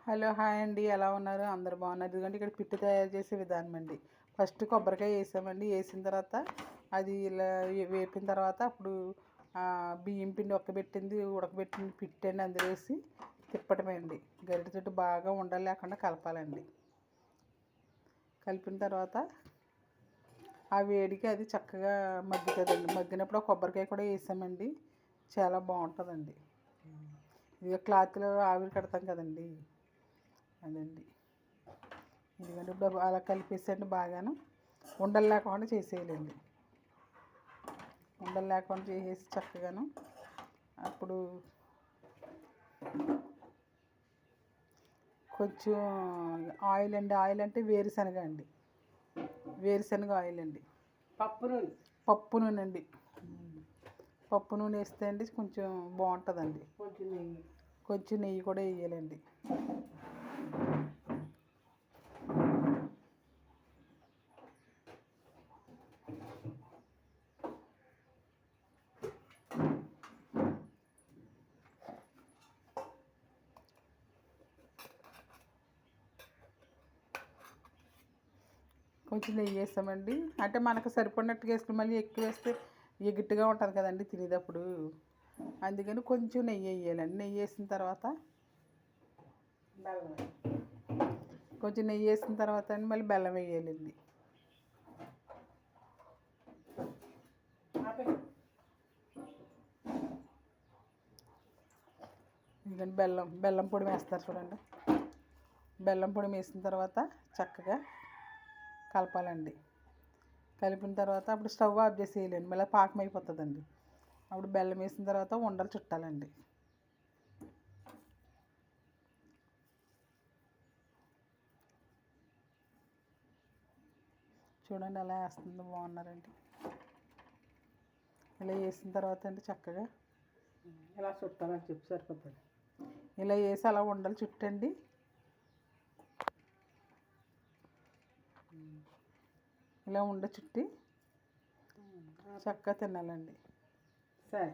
Hello hi అండి, ఎలా ఉన్నారు? అందరు బాగున్నారు. ఎందుకంటే ఇక్కడ పిట్టు తయారు చేసే విధానం అండి. ఫస్ట్ కొబ్బరికాయ వేసామండి. వేసిన తర్వాత అది ఇలా వేపిన తర్వాత అప్పుడు బియ్యం పిండి ఉడకబెట్టింది పిట్టు అండి అందులో వేసి తిప్పటమే అండి. గరిటెతోటి బాగా ఉండలు లేకుండా కలపాలండి. కలిపిన తర్వాత ఆ వేడికి అది చక్కగా మగ్గుతుందండి. మగ్గినప్పుడు కొబ్బరికాయ కూడా వేసామండి. చాలా బాగుంటుందండి. ఇక క్లాత్లో ఆవిరి కడతాం కదండి, అదండి. ఎందుకంటే ఇప్పుడు అలా కలిపేసండి బాగాను ఉండలు లేకుండా చేసేయాలండి. ఉండలు లేకుండా చేసేసి చక్కగాను అప్పుడు కొంచెం ఆయిల్ అండి. ఆయిల్ అంటే వేరుశనగ అండి, వేరుశనగ ఆయిల్ అండి. పప్పు నూనె అండి. పప్పు నూనె వేస్తే అండి కొంచెం బాగుంటుందండి. కొంచెం నెయ్యి కూడా వేయాలండి. కొంచెం నెయ్యి వేస్తామండి. అంటే మనకు సరిపడినట్టుగా వేసుకుని మళ్ళీ ఎక్కువ వేస్తే ఎగిట్టుగా ఉంటుంది కదండి తినేటప్పుడు. అందుకని కొంచెం నెయ్యి వేయాలండి. నెయ్యి వేసిన తర్వాత కొంచెం నెయ్యి వేసిన తర్వాత అండి మళ్ళీ బెల్లం వేయాలండి. ఎందుకంటే బెల్లం పొడి వేస్తారు చూడండి. బెల్లం పొడి వేసిన తర్వాత చక్కగా కలపాలండి. కలిపిన తర్వాత అప్పుడు స్టవ్ ఆఫ్ చేసేయాలండి. మళ్ళీ పాకం అయిపోతుందండి. అప్పుడు బెల్లం వేసిన తర్వాత ఉండలు చుట్టాలండి. చూడండి ఎలా వేస్తుందో, బాగున్నారండి. ఇలా వేసిన తర్వాత అండి చక్కగా ఇలా చుట్టాలని చెప్పి సరిపోతుంది. ఇలా వేసి అలా ఉండలు చుట్టండి. ఇలా చుట్టి చక్కగా తినాలండి. సరే.